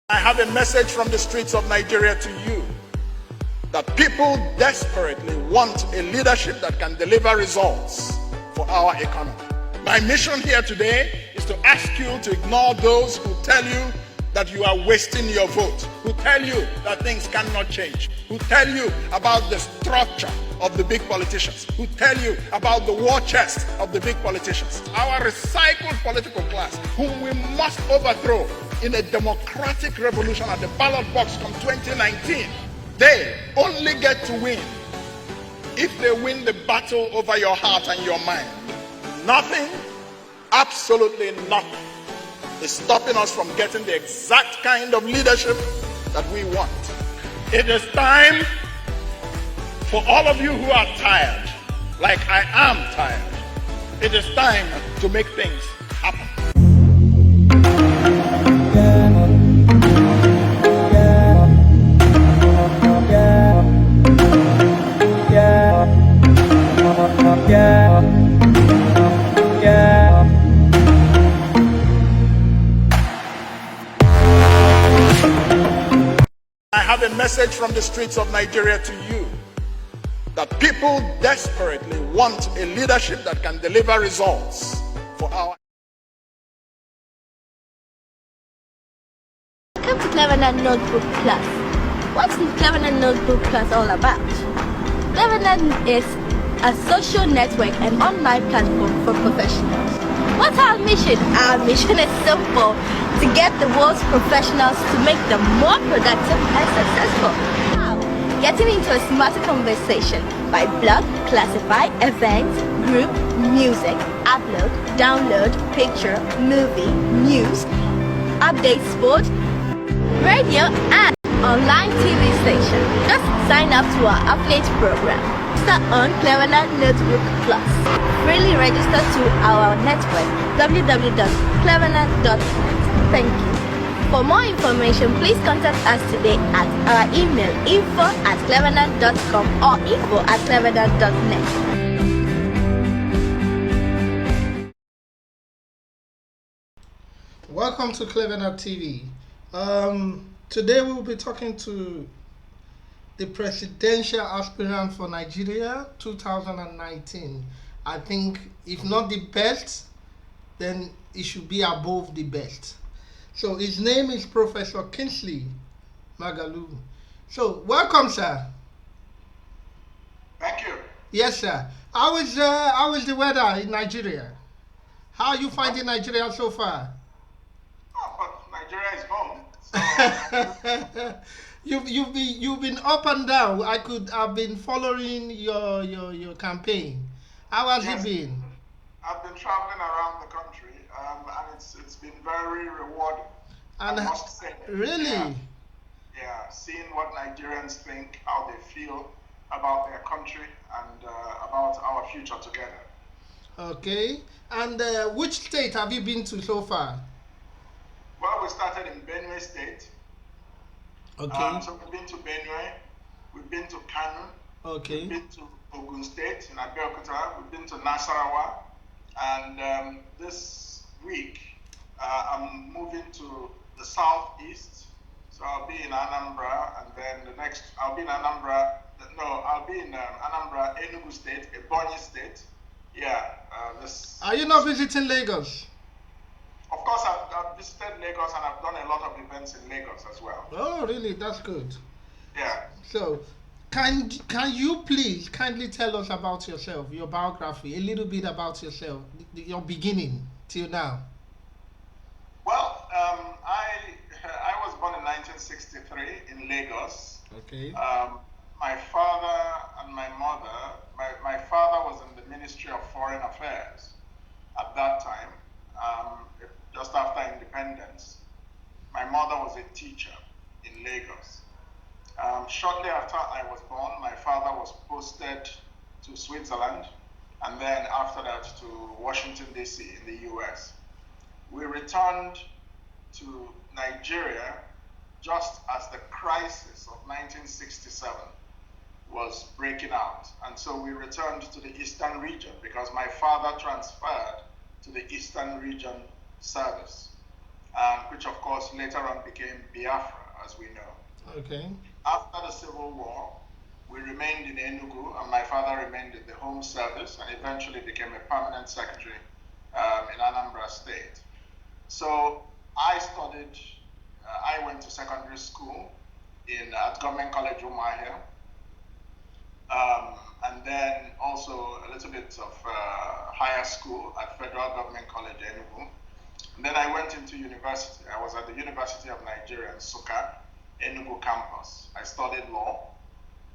I have a message from the streets of Nigeria to you that people desperately want a leadership that can deliver results for our economy. My mission here today is to ask you to ignore those who tell you that you are wasting your vote, who tell you that things cannot change, who tell you about the structure of the big politicians, who tell you about the war chest of the big politicians. Our recycled political class, whom we must overthrow in a democratic revolution at the ballot box come 2019, they only get to win if they win the battle over your heart and your mind. Nothing, absolutely nothing, is stopping us from getting the exact kind of leadership that we want. It is time for all of you who are tired, like I am tired. It is time to make things happen. I have a message from the streets of Nigeria to you that people desperately want a leadership that can deliver results for our... Welcome to Clevernet Notebook Plus. What's Clevernet Notebook Plus all about? Clevernet is a social network and online platform for professionals. What's our mission? Our mission is simple: to get the world's professionals to make them more productive and successful. How? Getting into a smarter conversation by blog, classify, events, group, music, upload, download, picture, movie, news, update sport, radio, and online TV station. Just sign up to our affiliate program. Start on Clevernet Notebook Plus. Freely register to our network www.clevernet.net. Thank you. For more information, please contact us today at our email info@clevernet.com or info@clevernet.net. Welcome to Clevernet TV. Today we will be talking to the presidential aspirant for Nigeria 2019. I think if not the best, then it should be above the best. So his name is Professor Kingsley Moghalu. So welcome, sir. Thank you. Yes, sir. How is the weather in Nigeria? How are you finding Nigeria so far? Oh, but Nigeria is home. So You've been up and down. I've been following your campaign. How has it been? I've been traveling around the country, and it's been very rewarding. And I must say. really? Yeah, seeing what Nigerians think, how they feel about their country, and about our future together. Okay. And which state have you been to so far? Well, we started in Benue State. Okay. So we've been to Benue, we've been to Kano, Okay. we've been to Ogun State in Abeokuta, we've been to Nasarawa, and this week I'm moving to the southeast. So I'll be in Anambra, and then I'll be in Anambra, Enugu State, Ebonyi State. Yeah. Are you not visiting Lagos? Of course, I've visited Lagos, and I've done a lot of events in Lagos as well. Oh, really? That's good. Yeah. So, can you please kindly tell us about yourself, your biography, a little bit about yourself, your beginning till now? Well, I was born in 1963 in Lagos. Okay. My father and my mother, my father was in the Ministry of Foreign Affairs at that time, just after independence. My mother was a teacher in Lagos. Shortly after I was born, my father was posted to Switzerland, and then after that to Washington, D.C. in the U.S. We returned to Nigeria just as the crisis of 1967 was breaking out. And so we returned to the Eastern region because my father transferred to the Eastern region service. which of course later on became Biafra, as we know. Okay. After the Civil War, we remained in Enugu, and my father remained in the Home Service and eventually became a permanent secretary in Anambra State. So I studied, I went to secondary school at Government College Umuahia, and then also a little bit of higher school at Federal Government College Enugu. And then I went into university. I was at the University of Nigeria in Nsukka, Enugu campus. I studied law.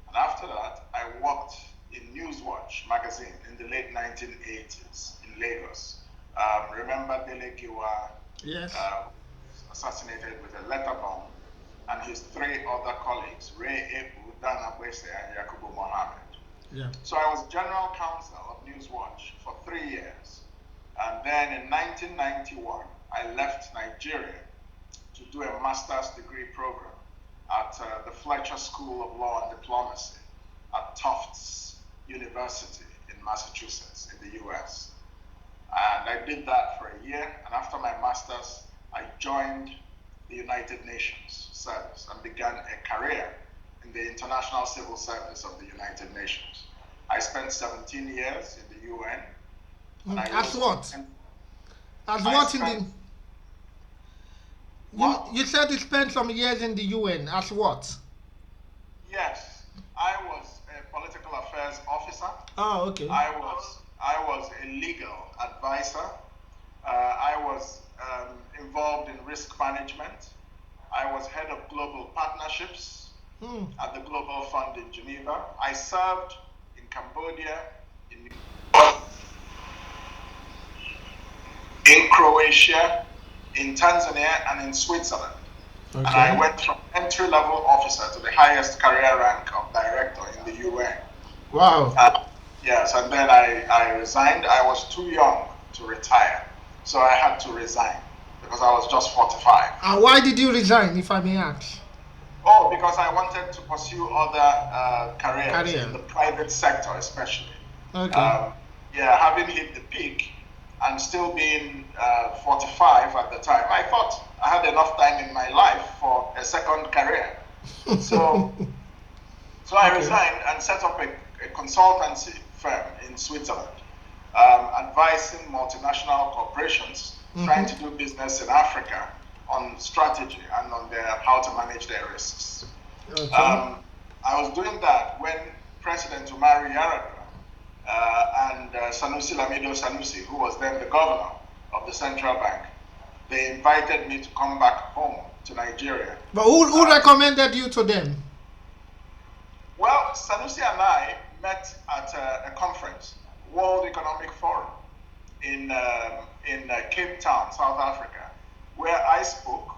And after that, I worked in Newswatch magazine in the late 1980s in Lagos. Remember Dele Giwa? Yes. Assassinated with a letter bomb, and his three other colleagues, Ray Ebu, Dana Bwese, and Yakubu Mohammed. Yeah. So I was general counsel of Newswatch for 3 years. And then in 1991, I left Nigeria to do a master's degree program at the Fletcher School of Law and Diplomacy at Tufts University in Massachusetts in the US. And I did that for a year, and after my master's, I joined the United Nations service and began a career in the International Civil Service of the United Nations. I spent 17 years in the UN. As what? As what in the... You said you spent some years in the UN. As what? Yes, I was a political affairs officer. Oh, okay. I was a legal advisor. I was involved in risk management. I was head of global partnerships at the Global Fund in Geneva. I served in Cambodia, in Croatia, in Tanzania, and in Switzerland. Okay. And I went from entry-level officer to the highest career rank of director in the UN. Wow. Yes, and then I resigned. I was too young to retire, so I had to resign because I was just 45. And why did you resign, if I may ask? Oh, because I wanted to pursue other careers in the private sector, especially. Okay. Having hit the peak and still being 45 at the time, I thought I had enough time in my life for a second career. So I resigned and set up a consultancy firm in Switzerland, advising multinational corporations trying to do business in Africa on strategy and on how to manage their risks. Okay. I was doing that when President Umaru Yar'Adua and Sanusi Lamido Sanusi, who was then the governor of the central bank, they invited me to come back home to Nigeria. But who recommended you to them? Well, Sanusi and I met at a conference, World Economic Forum, in Cape Town, South Africa, where I spoke.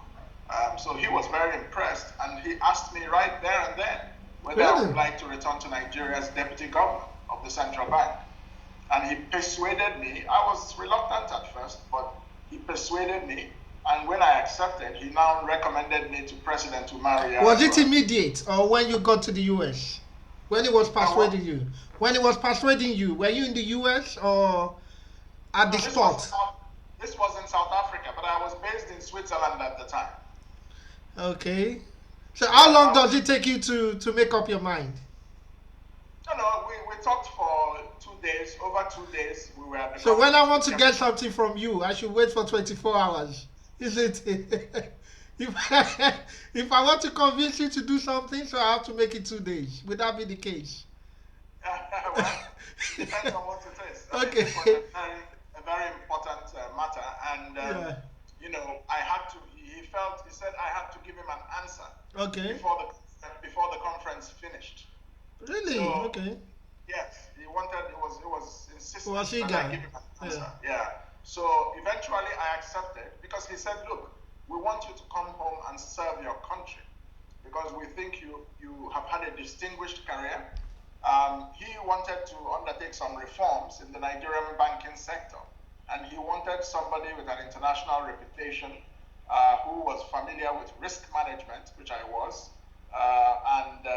So he was very impressed, and he asked me right there and then whether I would like to return to Nigeria as deputy governor of the central bank. And he persuaded me. I was reluctant at first, but he persuaded me. And when I accepted, he now recommended me to President Umaru Yar'Adua. Was it immediate, or when you got to the US? When he was persuading you? When he was persuading you, were you in the US or at the spot? This was in South Africa, but I was based in Switzerland at the time. Okay. So how long does it take you to make up your mind? No, we talked for 2 days. Over 2 days, we were at the So when I want to get something from you, I should wait for 24 hours. Is it? If I want to convince you to do something, so I have to make it 2 days. Would that be the case? Well, depends on what it is. Okay. It was a very important matter, and I had to. He said I had to give him an answer. Okay. Before the conference finished. Really? So, okay. Yes, he was insistent that I give him an answer. Yeah. So eventually I accepted because he said, look, we want you to come home and serve your country because we think you have had a distinguished career. He wanted to undertake some reforms in the Nigerian banking sector, and he wanted somebody with an international reputation who was familiar with risk management, which I was, and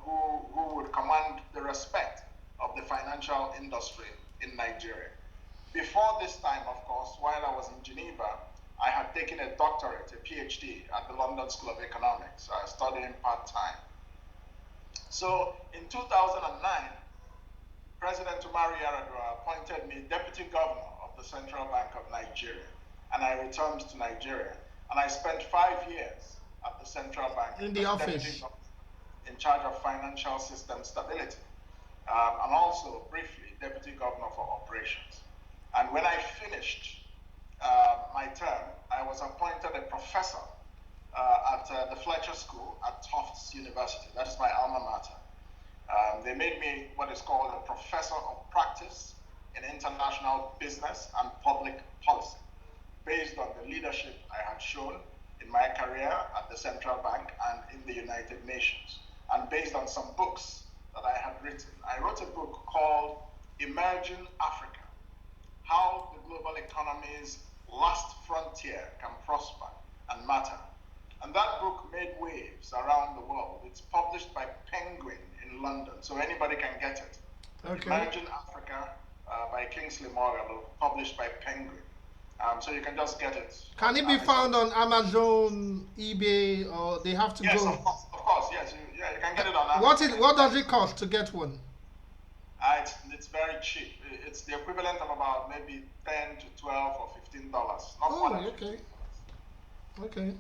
who would command the respect of the financial industry in Nigeria. Before this time, of course, while I was in Geneva, I had taken a doctorate, a PhD, at the London School of Economics, studying part-time. So in 2009, President Umaru Yar'Adua appointed me deputy governor of the Central Bank of Nigeria, and I returned to Nigeria. And I spent 5 years at the Central Bank in the office, in charge of financial system stability, and also briefly deputy governor for operations. And when I finished my term, I was appointed a professor at the Fletcher School at Tufts University. That is my alma mater. They made me what is called a professor of practice in international business and public policy, based on the leadership I had shown in my career at the Central Bank and in the United Nations, and based on some books that I had written. I wrote a book called Emerging Africa: How the Global Economy's Last Frontier Can Prosper and Matter. And that book made waves around the world. It's published by Penguin in London, so anybody can get it. Okay. Emerging Africa by Kingsley Moghalu, published by Penguin. So you can just get it. Can it be found on Amazon, eBay, or they have to Yes, go? of course, yes. You can get it on Amazon. What does it cost to get one? It's very cheap. It's the equivalent of about maybe $10 to $12 or $15. Not more than okay. Okay.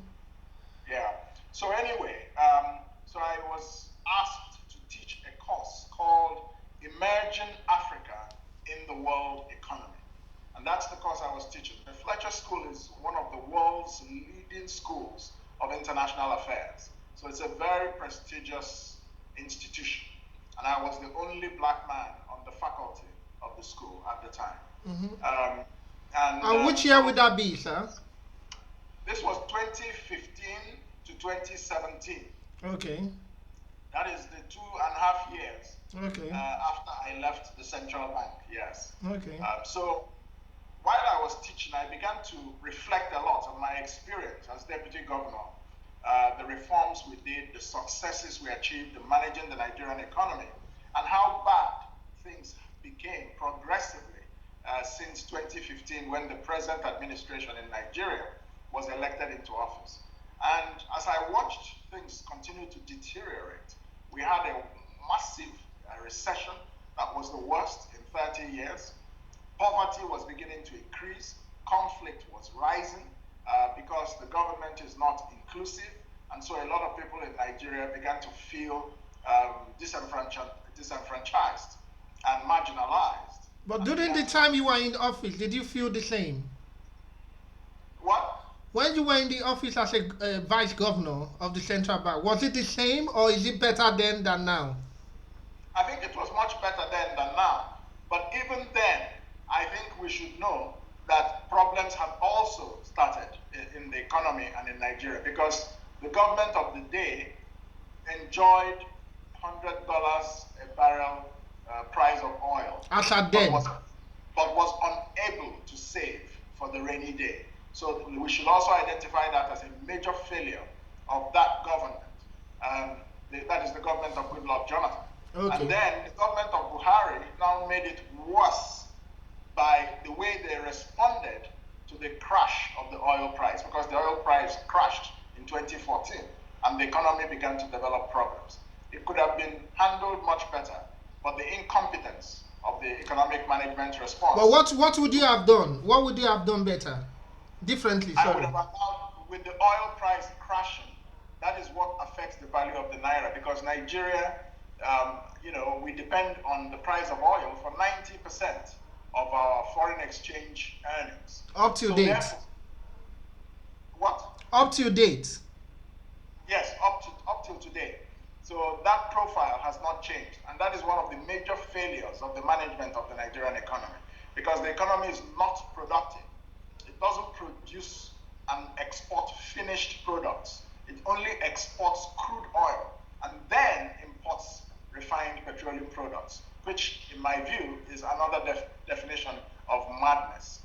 Yeah. So anyway, so I was asked to teach a course called Emerging Africa in the World Economy. And that's the course I was teaching. The Fletcher School is one of the world's leading schools of international affairs. So it's a very prestigious institution. And I was the only black man on the faculty of the school at the time. Mm-hmm. And which year would that be, sir? This was 2015 to 2017. Okay. That is the 2.5 years Okay. after I left the central bank, yes. Okay. So while I was teaching, I began to reflect a lot on my experience as deputy governor, the reforms we did, the successes we achieved in managing the Nigerian economy, and how bad things became progressively since 2015, when the present administration in Nigeria was elected into office. And as I watched things continue to deteriorate, we had a massive recession that was the worst in 30 years. Poverty was beginning to increase. Conflict was rising because the government is not inclusive. And so a lot of people in Nigeria began to feel disenfranchised and marginalized. But during the time you were in office, did you feel the same? What? When you were in the office as a vice governor of the central bank, was it the same, or is it better then than now? I think it was much better then than now. But even then, I think we should know that problems have also started in the economy and in Nigeria, because the government of the day enjoyed $100 a barrel price of oil. As at then. But was unable to save for the rainy day. So we should also identify that as a major failure of that government. That is the government of Goodluck Jonathan. Okay. And then the government of Buhari now made it worse by the way they responded to the crash of the oil price, because the oil price crashed in 2014 and the economy began to develop problems. It could have been handled much better, but the incompetence of the economic management response. But what would you have done? What would you have done better? Differently, I sorry. would have allowed, with the oil price crashing, that is what affects the value of the naira, because Nigeria, we depend on the price of oil for 90% of our foreign exchange earnings. Up to date. What? Up to date. Yes, up till today. So that profile has not changed, and that is one of the major failures of the management of the Nigerian economy, because the economy is not productive. It doesn't produce and export finished products. It only exports crude oil and then imports refined petroleum products, which in my view is another definition of madness.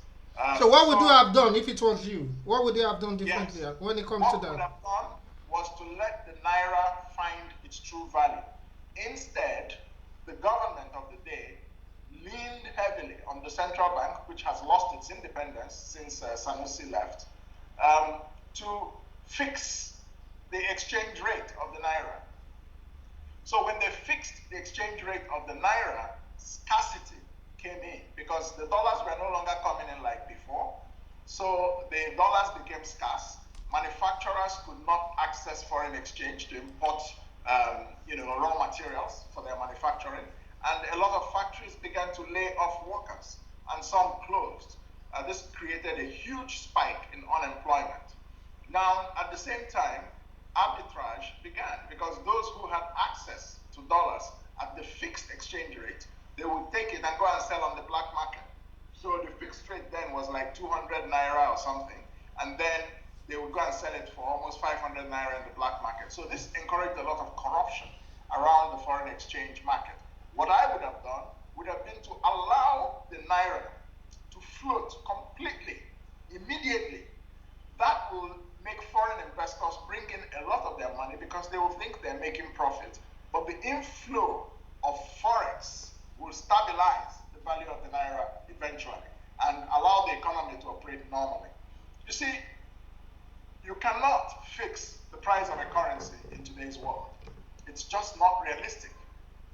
So what would you have done if it was you? What would you have done differently when it comes to What that? would have done was to let the naira find its true value. Instead, the government of the day leaned heavily on the central bank, which has lost its independence since Sanusi left, to fix the exchange rate of the naira. So when they fixed the exchange rate of the naira, scarcity came in because the dollars were no longer coming in like before. So the dollars became scarce. Manufacturers could not access foreign exchange to import raw materials for their manufacturing. And a lot of factories began to lay off workers, and some closed. This created a huge spike in unemployment. Now, at the same time, arbitrage began because those who had access to dollars at the fixed exchange rate, they would take it and go and sell on the black market. So the fixed rate then was like 200 naira or something, and then they would go and sell it for almost 500 naira in the black market. So this encouraged a lot of corruption around the foreign exchange market. What I would have done would have been to allow the naira to float completely, immediately. That will make foreign investors bring in a lot of their money because they will think they're making profit. But the inflow of forex will stabilize the value of the naira eventually and allow the economy to operate normally. You see, you cannot fix the price of a currency in today's world. It's just not realistic,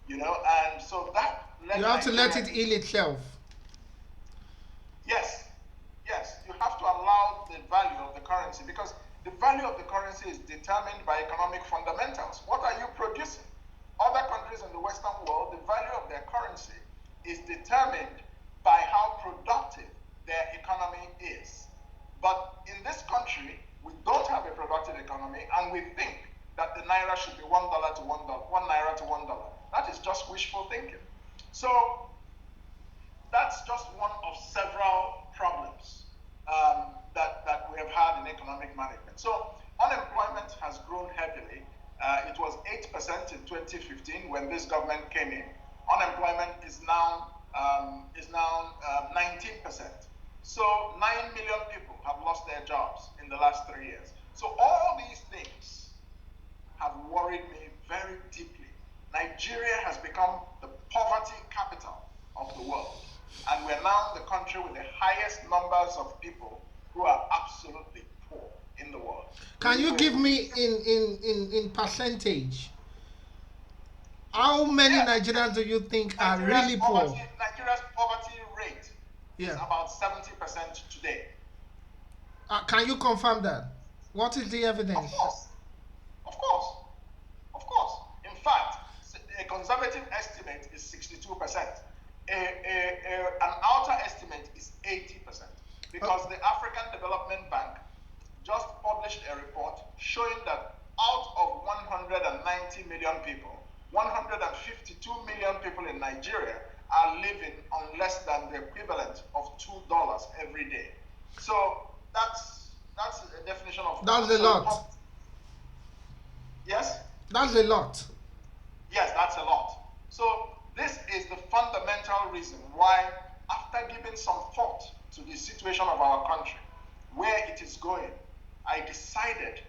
and so that you have to let it heal itself. Yes, you have to allow the value of the currency because the value of the currency is determined by economic fundamentals. What are you producing? Other countries in the Western world, the value of their currency is determined by how productive their economy is. But in this country, we don't have a productive economy, and we think that the naira should be $1 to $1, $1 naira to $1. That is just wishful thinking. So that's just one of several problems that we have had in economic management. So unemployment has grown heavily. It was 8% in 2015 when this government came in. Unemployment is now 19%. So 9 million people have lost their jobs in the last 3 years. So all these things have worried me very deeply. Nigeria has become the poverty capital of the world. And we're now the country with the highest numbers of people who are absolutely poor in the world. Can you give me in percentage? How many Nigerians do you think are really poor? Nigeria's poverty rate is about 70% today. Can you confirm that? What is the evidence? Of course. In fact, a conservative estimate is 62%. An outer estimate is 80%. Because the African Development Bank just published a report showing that out of 190 million people, 152 million people in Nigeria are living on less than the equivalent of $2 every day. So that's a definition of. That's a lot. Yes? That's a lot. Yes, that's a lot. So this is the fundamental reason why, after giving some thought to the situation of our country, where it is going, I decided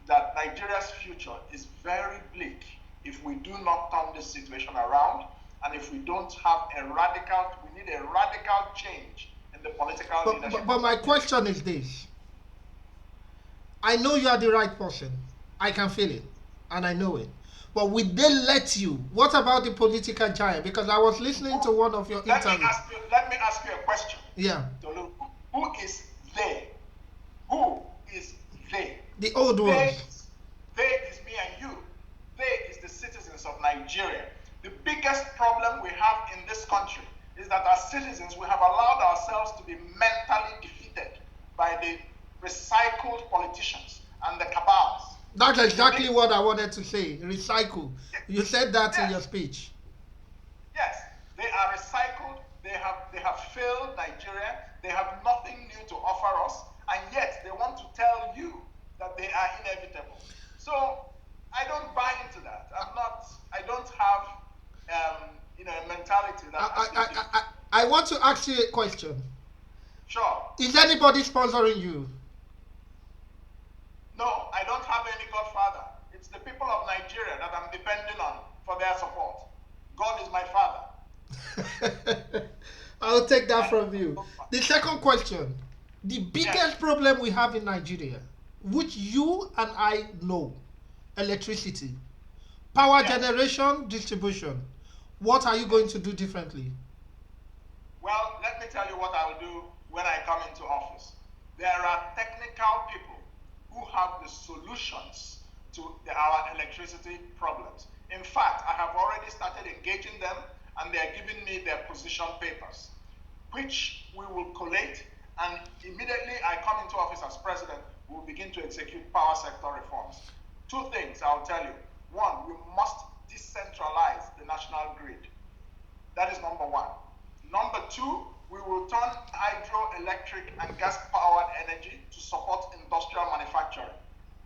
that Nigeria's future is very bleak if we do not turn this situation around, and if we don't have we need a radical change in the political leadership. But my question is this. I know you are the right person. I can feel it, and I know it. But would they let you? What about the political giant? Because I was listening to one of your interviews. Let me ask you a question. Yeah. Tolu, who is they? Who is they? The old ones. They is me and you. They is the citizens of Nigeria. The biggest problem we have in this country is that as citizens, we have allowed ourselves to be mentally defeated by the recycled politicians and the cabals. That's exactly what I wanted to say. Recycle. You said that in your speech. Yes, they are recycled. They have failed Nigeria. They have nothing new to offer us, and yet they want to tell you that they are inevitable. So I don't buy into that. I don't have a mentality that. I want to ask you a question. Sure. Is anybody sponsoring you? No, I don't have any godfather. It's the people of Nigeria that I'm depending on for their support. God is my father. I'll take that from you. The second question. The biggest problem we have in Nigeria, which you and I know, electricity, power generation, distribution. What are you going to do differently? Well, let me tell you what I will do when I come into office. There are technical people who have the solutions to our electricity problems. In fact, I have already started engaging them, and they are giving me their position papers, which we will collate, and immediately I come into office as president, we will begin to execute power sector reforms. Two things I'll tell you. One, we must decentralize the national grid. That is number one. Number two, we will turn hydroelectric and gas-powered energy to support industrial manufacturing.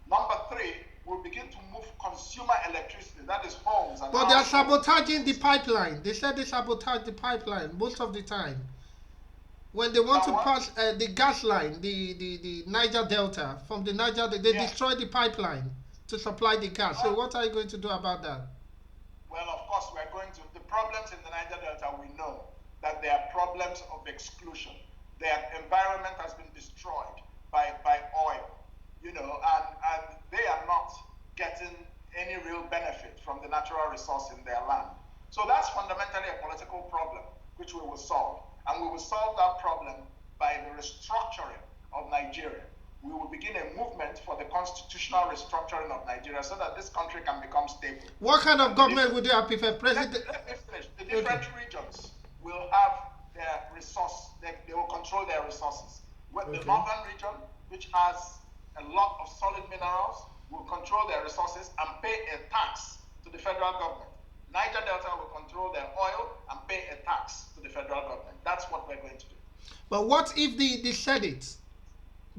Number three, we'll begin to move consumer electricity, that is homes and But they are sabotaging the pipeline. They said they sabotage the pipeline most of the time. When they want to pass the gas line, the Niger Delta, from the Niger, they destroy the pipeline to supply the gas. So what are you going to do about that? Well, of course, we're going to. The problems in the Niger Delta, we know that there are problems of exclusion. Their environment has been destroyed by oil, and they are not getting any real benefit from the natural resource in their land. So that's fundamentally a political problem, which we will solve. And we will solve that problem by the restructuring of Nigeria. We will begin a movement for the constitutional restructuring of Nigeria so that this country can become stable. What kind of government would you have preferred? President? Let me finish. The different regions will have their resource, they will control their resources. The northern region, which has a lot of solid minerals, will control their resources and pay a tax to the federal government. Niger Delta will control their oil and pay a tax to the federal government. That's what we're going to do. But what if the Senate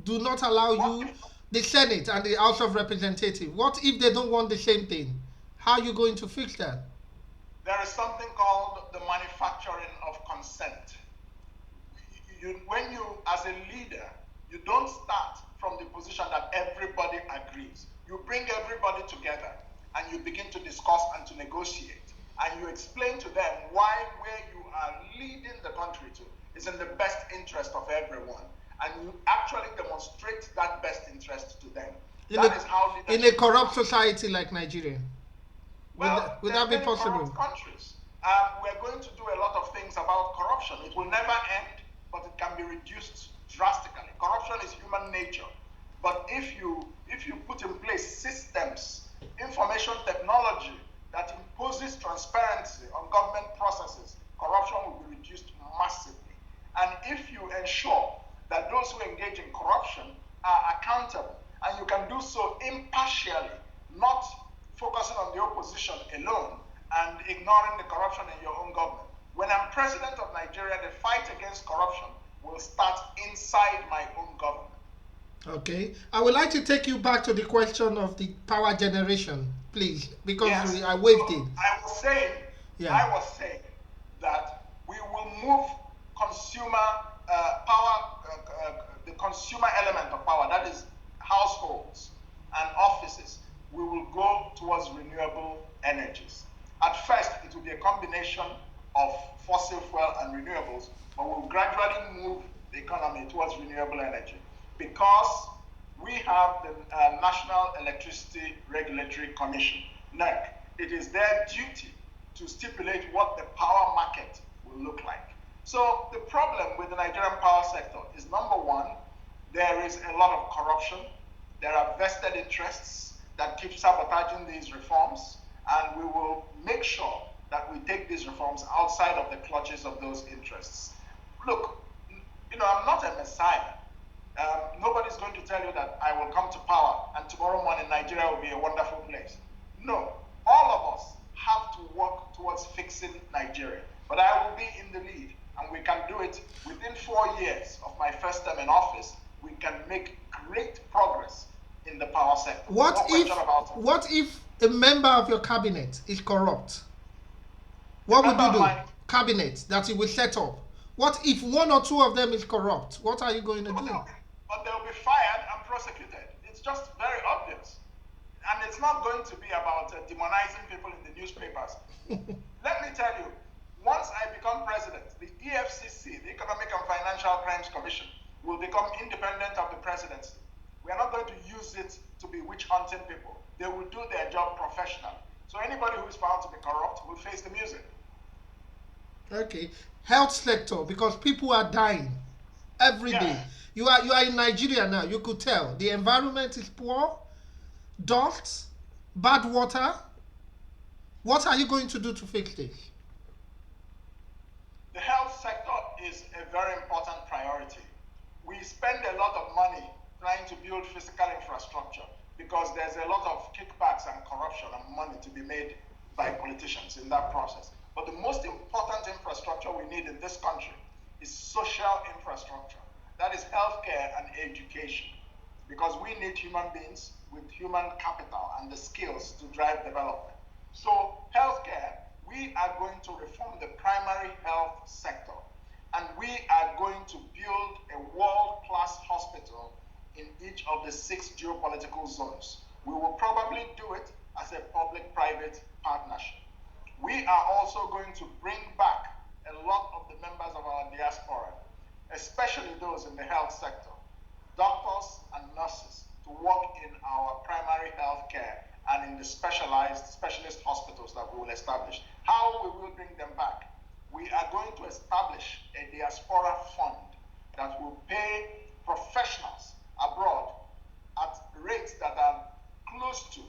do not allow you, the Senate and the House of Representatives, what if they don't want the same thing? How are you going to fix that? There is something called the manufacturing of consent. When you, as a leader, you don't start from the position that everybody agrees. You bring everybody together and you begin to discuss and to negotiate. And you explain to them why where you are leading the country to is in the best interest of everyone. And you actually demonstrate that best interest to them. That is how in a corrupt society like Nigeria. Well, would that be possible? Countries. We're going to do a lot of things about corruption. It will never end, but it can be reduced drastically. Corruption is human nature. But if you put in place systems, information technology that imposes transparency on government processes, corruption will be reduced massively. And if you ensure that those who engage in corruption are accountable, and you can do so impartially, not focusing on the opposition alone and ignoring the corruption in your own government. When I'm president of Nigeria, the fight against corruption will start inside my own government. Okay. I would like to take you back to the question of the power generation, please, because I waved it. I was saying that we will move consumer power, the consumer element of power, that is households and offices, we will go towards renewable energies. At first, it will be a combination of fossil fuel and renewables, but we'll gradually move the economy towards renewable energy because we have the National Electricity Regulatory Commission, NERC. It is their duty to stipulate what the power market will look like. So the problem with the Nigerian power sector is, number one, there is a lot of corruption. There are vested interests that keep sabotaging these reforms, and we will make sure that we take these reforms outside of the clutches of those interests. Look, I'm not a messiah. Nobody's going to tell you that I will come to power and tomorrow morning Nigeria will be a wonderful place. No, all of us have to work towards fixing Nigeria. But I will be in the lead, and we can do it within 4 years of my first term in office. We can make great progress in the power sector. What if a member of your cabinet is corrupt? What would you do? Cabinet that you will set up. What if one or two of them is corrupt? What are you going to do? But they'll be fired and prosecuted. It's just very obvious. And it's not going to be about demonizing people in the newspapers. Let me tell you, once I become president, the EFCC, the Economic and Financial Crimes Commission, will become independent of the presidency. We are not going to use it to be witch hunting people. They will do their job professionally. So anybody who is found to be corrupt will face the music. Okay. Health sector, because people are dying every day. Yes. You are in Nigeria now. You could tell the environment is poor, dust, bad water. What are you going to do to fix this? The health sector is a very important priority. We spend a lot of money trying to build physical infrastructure because there's a lot of kickbacks and corruption and money to be made by politicians in that process. But the most important infrastructure we need in this country is social infrastructure. That is healthcare and education, because we need human beings with human capital and the skills to drive development. So healthcare, we are going to reform the primary health sector, and we are going to build a world-class hospital in each of the 6 geopolitical zones. We will probably do it as a public-private partnership. We are also going to bring back a lot of the members of our diaspora, especially those in the health sector, doctors and nurses, to work in our primary health care and in the specialist hospitals that we will establish. How we will bring them back? We are going to establish a diaspora fund that will pay professionals abroad at rates that are close to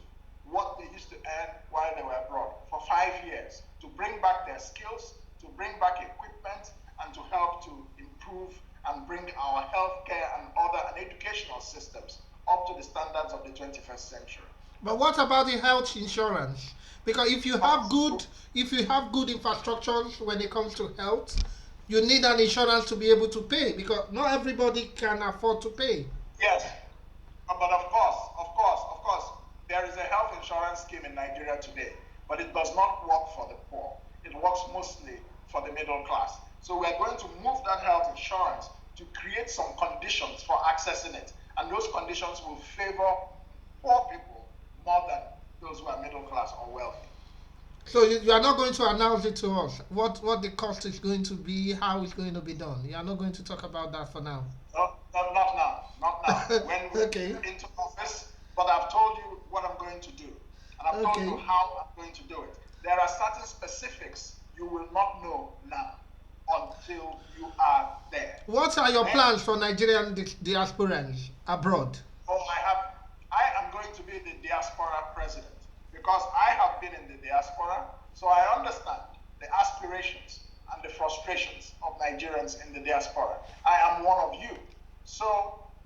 what they used to earn while they were abroad for 5 years, to bring back their skills, to bring back equipment, and to help to improve and bring our healthcare and other educational systems up to the standards of the 21st century. But what about the health insurance? Because if you have good infrastructures when it comes to health, you need an insurance to be able to pay, because not everybody can afford to pay. Yes, but of course, there is a health insurance scheme in Nigeria today, but it does not work for the poor. It works mostly for the middle class. So we are going to move that health insurance to create some conditions for accessing it, and those conditions will favor poor people more than those who are middle class or wealthy. So you are not going to announce it to us, what the cost is going to be, how it's going to be done. You are not going to talk about that for now. Not now. When we Okay. get into office, but I've told you what I'm going to do, and I've told you Okay. how I'm going to do it. There are certain specifics you will not know now until you are there. What are your Then, plans for Nigerian diasporans abroad? I am going to be the diaspora president because I have been in the diaspora, so I understand the aspirations and the frustrations of Nigerians in the diaspora. I am one of you. So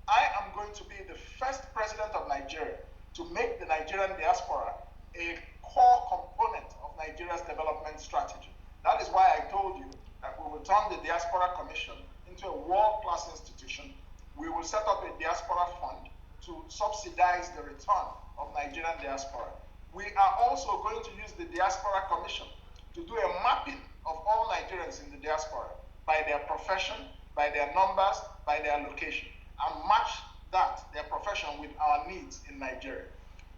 I am going to be the first president of Nigeria to make the Nigerian diaspora a core component of Nigeria's development strategy. That is why I told you that we will turn the Diaspora Commission into a world-class institution. We will set up a diaspora fund to subsidize the return of Nigerian diaspora. We are also going to use the Diaspora Commission to do a mapping of all Nigerians in the diaspora by their profession, by their numbers, by their location, and match their profession, with our needs in Nigeria.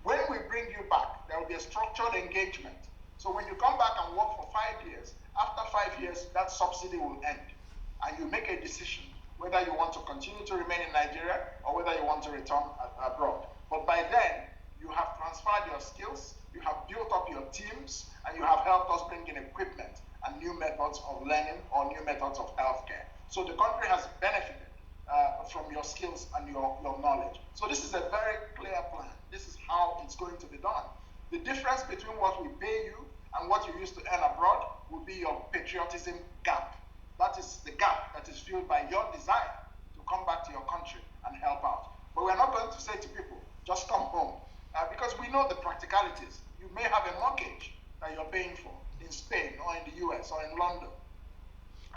When we bring you back, there will be a structured engagement. So when you come back and work for 5 years, after 5 years, that subsidy will end, and you make a decision whether you want to continue to remain in Nigeria or whether you want to return abroad. But by then, you have transferred your skills, you have built up your teams, and you have helped us bring in equipment and new methods of learning or new methods of healthcare. So the country has benefited from your skills and your knowledge. So this is a very clear plan. This is how it's going to be done. The difference between what we pay you and what you used to earn abroad will be your patriotism gap. That is the gap that is filled by your desire to come back to your country and help out. But we're not going to say to people, just come home, because we know the practicalities. You may have a mortgage that you're paying for in Spain or in the US or in London,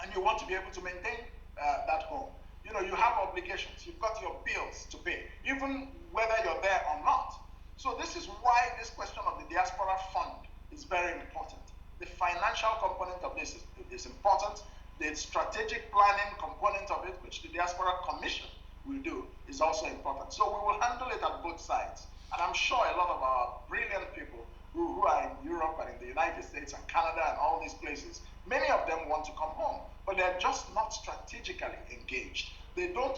and you want to be able to maintain that home. You know, you have obligations, you've got your bills to pay, even whether you're there or not. So this is why this question of the diaspora fund is very important. The financial component of this is important. The strategic planning component of it, which the Diaspora Commission will do, is also important. So we will handle it at both sides. And I'm sure a lot of our brilliant people who are in Europe and in the United States and Canada and all these places, many of them want to come home, but they're just not strategically engaged. They don't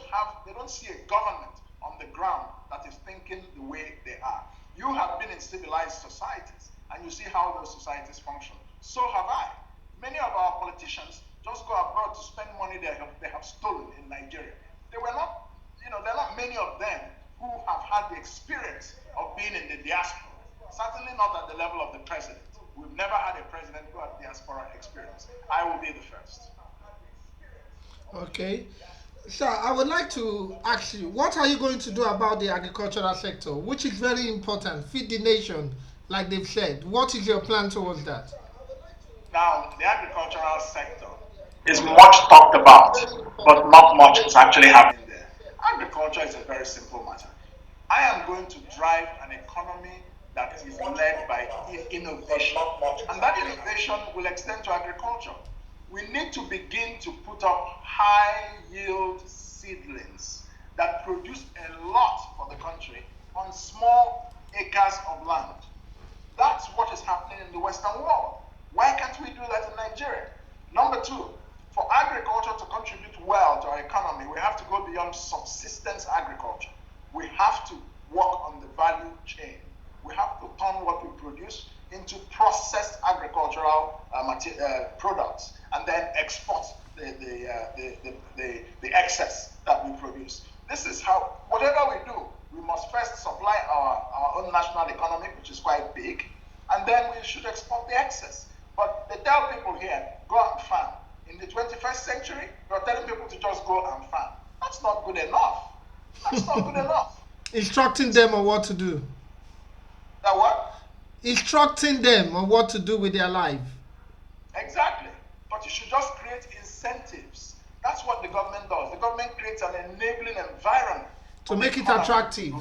see a government on the ground that is thinking the way they are. You have been in civilized societies and you see how those societies function. So have I. Many of our politicians just go abroad to spend money they have stolen in Nigeria. There are not many of them who have had the experience of being in the diaspora. Certainly not at the level of the president. We've never had a president who had diaspora experience. I will be the first. Okay. So I would like to ask you, what are you going to do about the agricultural sector, which is very important, feed the nation, like they've said. What is your plan towards that? Now, the agricultural sector is much talked about, but not much is actually happening there. Agriculture is a very simple matter. I am going to drive an economy that is led by innovation, and that innovation will extend to agriculture. We need to begin to put up high yield seedlings that produce a lot for the country on small acres of land. That's what is happening in the Western world. Why can't we do that in Nigeria? Number two, for agriculture to contribute well to our economy, we have to go beyond subsistence agriculture. We have to work on the value chain. We have to turn what we produce into processed agricultural products and then export the excess that we produce. This is how, whatever we do, we must first supply our own national economy, which is quite big, and then we should export the excess. But they tell people here, go and farm. In the 21st century, you're telling people to just go and farm. That's not good enough. That's not good enough. Instructing them on what to do. That what? Instructing them on what to do with their life. Exactly. But you should just create incentives. That's what the government does. The government creates an enabling environment to make it attractive.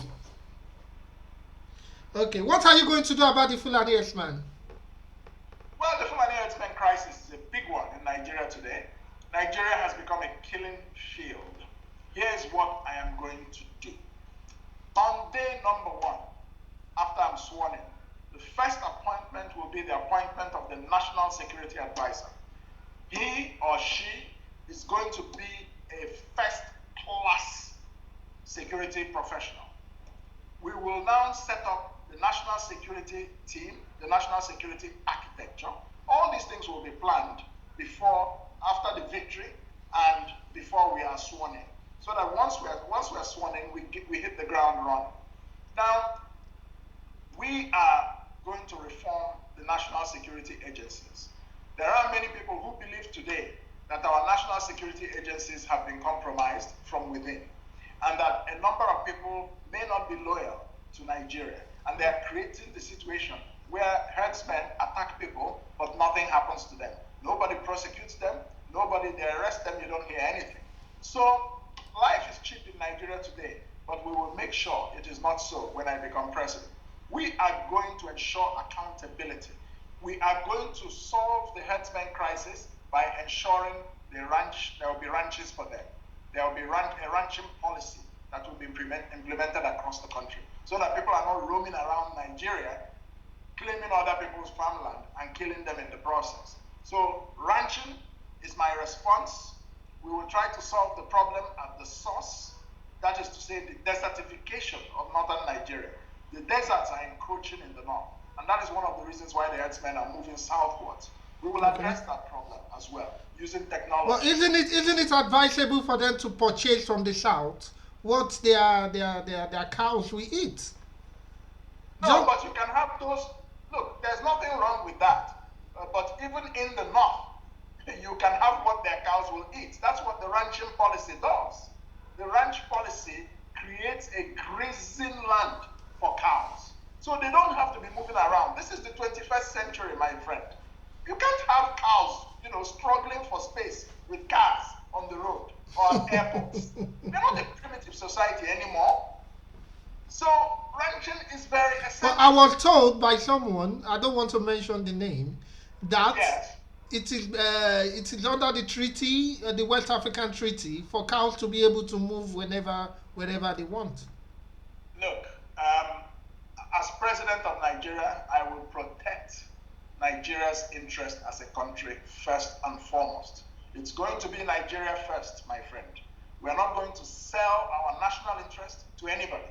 Okay, what are you going to do about the Fulani herdsman? Well, the Fulani herdsman crisis is a big one in Nigeria today. Nigeria has become a killing field. Here's what I am going to do. On day number 1, after I'm sworn in, the first appointment will be the appointment of the National Security Advisor. He or she is going to be a first-class security professional. We will now set up the national security team, the national security architecture. All these things will be planned after the victory and before we are sworn in. So that once we are sworn in, we hit the ground running. Now, we are going to reform the national security agencies. There are many people who believe today that our national security agencies have been compromised from within, and that a number of people may not be loyal to Nigeria, and they are creating the situation where herdsmen attack people, but nothing happens to them. Nobody prosecutes them, they arrest them, you don't hear anything. So life is cheap in Nigeria today, but we will make sure it is not so when I become president. We are going to ensure accountability. We are going to solve the herdsman crisis by ensuring there will be ranches for them. There will be a ranching policy that will be implemented across the country, so that people are not roaming around Nigeria claiming other people's farmland and killing them in the process. So ranching is my response. We will try to solve the problem at the source, that is to say the desertification of northern Nigeria. The deserts are encroaching in the north, and that is one of the reasons why the herdsmen are moving southwards. We will address that problem as well using technology. Well, isn't it advisable for them to purchase from the south what their cows will eat? No, but you can have those. Look, there's nothing wrong with that. But even in the north, you can have what their cows will eat. That's what the ranching policy does. The ranch policy creates a grazing land for cows. So they don't have to be moving around. This is the 21st century, my friend. You can't have cows, struggling for space with cars on the road or at airports. We're not a primitive society anymore. So ranching is very essential. But I was told by someone, I don't want to mention the name, that yes, it is under the treaty, the West African Treaty, for cows to be able to move wherever they want. Look, as as president of Nigeria, I will protect Nigeria's interest as a country first and foremost. It's going to be Nigeria first, my friend. We're not going to sell our national interest to anybody,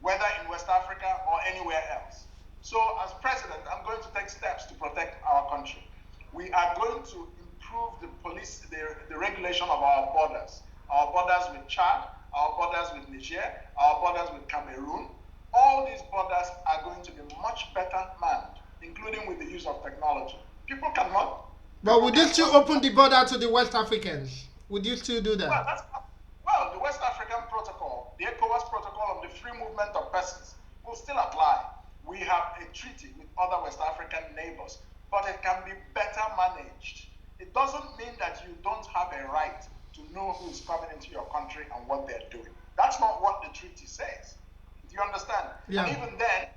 whether in West Africa or anywhere else. So as president, I'm going to take steps to protect our country. We are going to improve the regulation of our borders with Chad, our borders with Niger, our borders with Cameroon. All these borders are going to be much better manned, including with the use of technology. People cannot. But would you still open the border to the West Africans? Would you still do that? Well, the West African Protocol, the ECOWAS Protocol on the free movement of persons will still apply. We have a treaty with other West African neighbors, but it can be better managed. It doesn't mean that you don't have a right to know who's coming into your country and what they're doing. That's not what the treaty says. Do you understand? Yeah. And even then,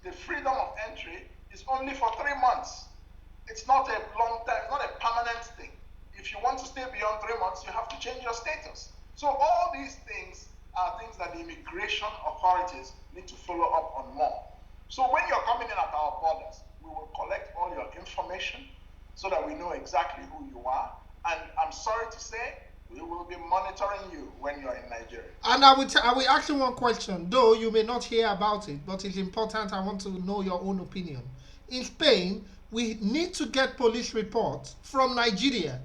the freedom of entry is only for 3 months. It's not a long time, it's not a permanent thing. If you want to stay beyond 3 months, you have to change your status. So all these things are things that the immigration authorities need to follow up on more. So when you're coming in at our borders, we will collect all your information so that we know exactly who you are. And I'm sorry to say, we will be monitoring you when you're in Nigeria. And I will ask you one question, though you may not hear about it, but it's important. I want to know your own opinion. In Spain, we need to get police reports from Nigeria.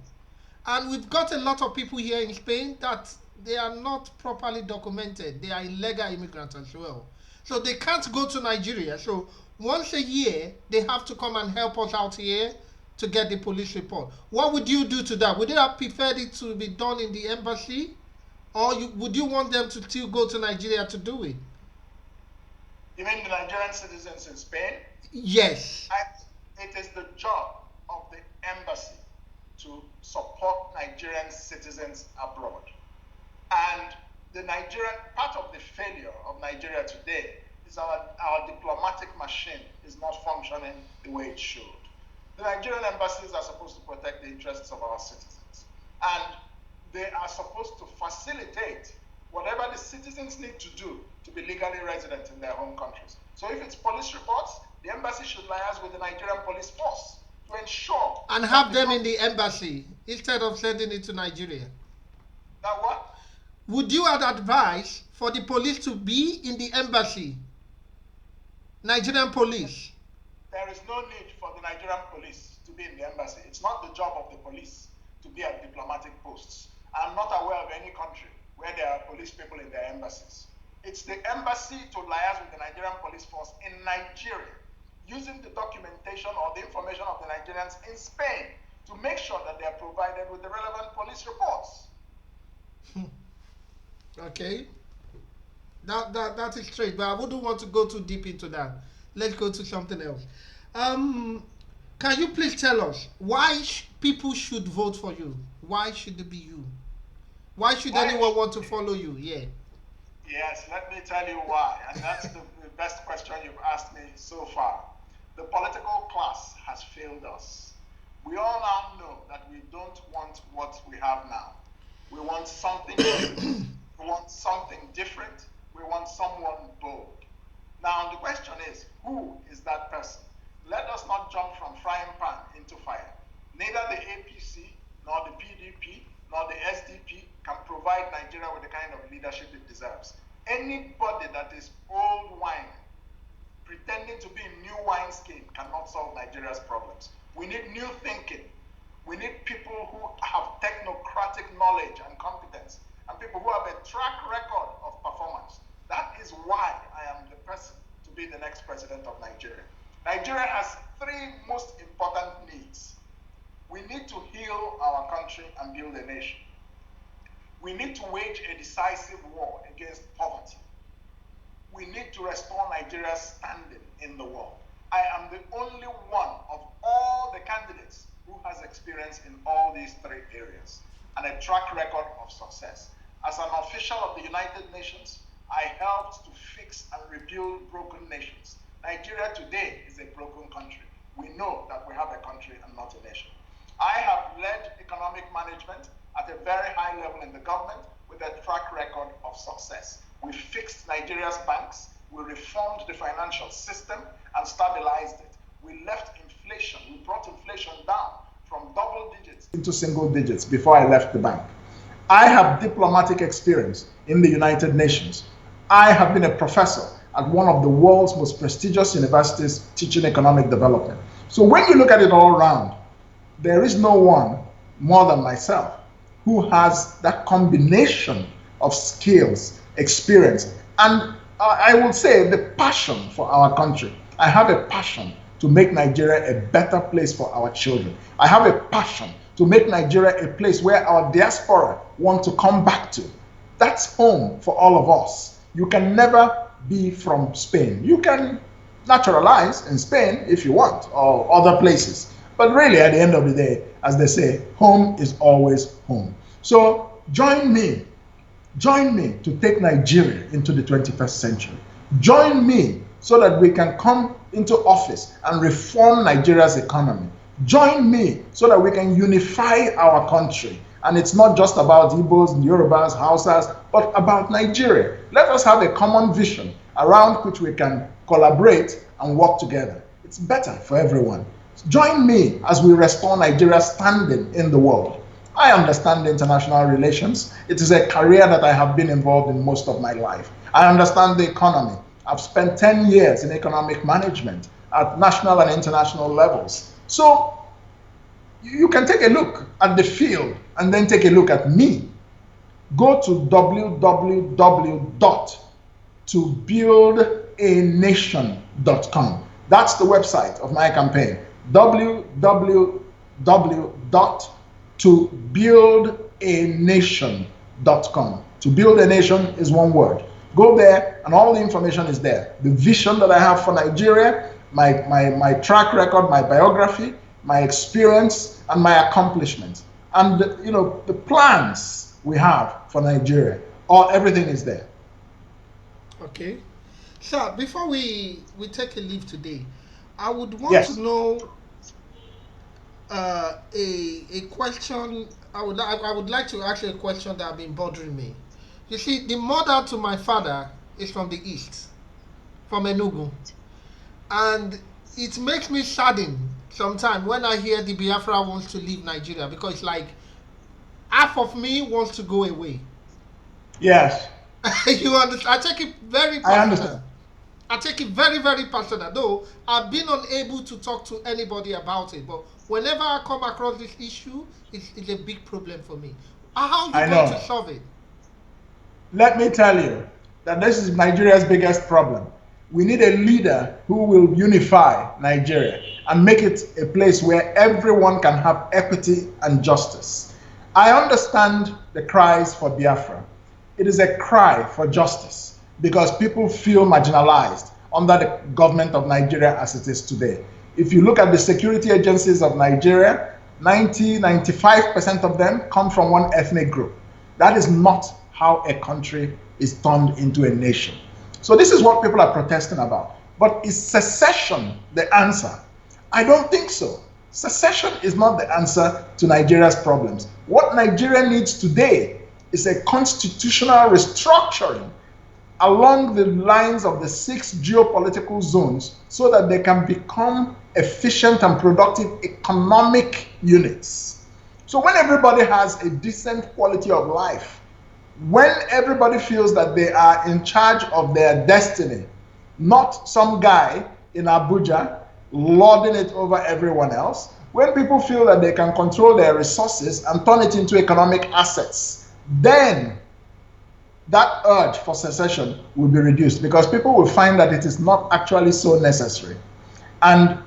And we've got a lot of people here in Spain that they are not properly documented. They are illegal immigrants as well. So they can't go to Nigeria. So once a year, they have to come and help us out here to get the police report. What would you do to that? Would you have preferred it to be done in the embassy? Or would you want them to still go to Nigeria to do it? You mean the Nigerian citizens in Spain? Yes. It is the job of the embassy to support Nigerian citizens abroad. And the Nigerian, part of the failure of Nigeria today is our diplomatic machine is not functioning the way it should. The Nigerian embassies are supposed to protect the interests of our citizens. And they are supposed to facilitate whatever the citizens need to do to be legally resident in their home countries. So if it's police reports, the embassy should liaise with the Nigerian police force to ensure. And have them in the embassy instead of sending it to Nigeria. That what? Would you advise for the police to be in the embassy? Nigerian police. There is no need for the Nigerian police to be in the embassy. It's not the job of the police to be at diplomatic posts. I'm not aware of any country where there are police people in their embassies. It's the embassy to liaise with the Nigerian police force in Nigeria, using the documentation or the information of the Nigerians in Spain to make sure that they are provided with the relevant police reports. Okay. That is straight, but I wouldn't want to go too deep into that. Let's go to something else. Can you please tell us why people should vote for you? Why should it be you? Why should anyone want to follow you? Yeah. Yes, let me tell you why. And that's the best question you've asked me so far. The political class has failed us. We all now know that we don't want what we have now. We want something new. We want something different. We want someone bold. Now, the question is, who is that person? Let us not jump from frying pan into fire. Neither the APC, nor the PDP, nor the SDP can provide Nigeria with the kind of leadership it deserves. Anybody that is old wine, pretending to be in new wineskin, cannot solve Nigeria's problems. We need new thinking. We need people who have technocratic knowledge and competence, and people who have a track record of performance. That is why I am the person to be the next president of Nigeria. Nigeria has three most important needs. We need to heal our country and build a nation. We need to wage a decisive war against poverty. We need to restore Nigeria's standing in the world. I am the only one of all the candidates who has experience in all these three areas and a track record of success. As an official of the United Nations, I helped to fix and rebuild broken nations. Nigeria today is a broken country. We know that we have a country and not a nation. I have led economic management at a very high level in the government with a track record of success. We fixed Nigeria's banks, We reformed the financial system and stabilized it. We left inflation. We brought inflation down from double digits into single digits before I left the bank. I have diplomatic experience in the United Nations. I have been a professor at one of the world's most prestigious universities teaching economic development. So when you look at it all around, there is no one more than myself who has that combination of skills, experience, and I will say the passion for our country. I have a passion to make Nigeria a better place for our children. I have a passion to make Nigeria a place where our diaspora want to come back to. That's home for all of us. You can never be from Spain. You can naturalize in Spain if you want, or other places. But really, at the end of the day, as they say, home is always home. So join me to take Nigeria into the 21st century. Join me so that we can come into office and reform Nigeria's economy. Join me so that we can unify our country. And it's not just about Igbos, Yorubas, Hausas, but about Nigeria. Let us have a common vision around which we can collaborate and work together. It's better for everyone. Join me as we restore Nigeria's standing in the world. I understand international relations. It is a career that I have been involved in most of my life. I understand the economy. I've spent 10 years in economic management at national and international levels. So you can take a look at the field and then take a look at me. Go to www.tobuildanation.com. That's the website of my campaign. www.tobuildanation.com. To build a nation is one word. Go there and all the information is there. The vision that I have for Nigeria, my track record, my biography, my experience, and my accomplishments. And the plans we have for Nigeria. Everything is there. Okay. Sir, before we take a leave today, I would want Yes. to know a question. I would like to ask you a question that has been bothering me. You see, the mother to my father is from the east, from Enugu, and it makes me saddened sometimes when I hear the Biafra wants to leave Nigeria, because it's like half of me wants to go away. Yes. You understand? I take it very personal. I understand. I take it very, very personal. Though I've been unable to talk to anybody about it, but whenever I come across this issue, it's a big problem for me. How are you going to solve it? Let me tell you that this is Nigeria's biggest problem. We need a leader who will unify Nigeria and make it a place where everyone can have equity and justice. I understand the cries for Biafra. It is a cry for justice because people feel marginalized under the government of Nigeria as it is today. If you look at the security agencies of Nigeria, 95% of them come from one ethnic group. That is not how a country is turned into a nation. So this is what people are protesting about. But is secession the answer? I don't think so. Secession is not the answer to Nigeria's problems. What Nigeria needs today is a constitutional restructuring along the lines of the 6 geopolitical zones so that they can become efficient and productive economic units. So when everybody has a decent quality of life, when everybody feels that they are in charge of their destiny, not some guy in Abuja lording it over everyone else, when people feel that they can control their resources and turn it into economic assets, then that urge for secession will be reduced because people will find that it is not actually so necessary. And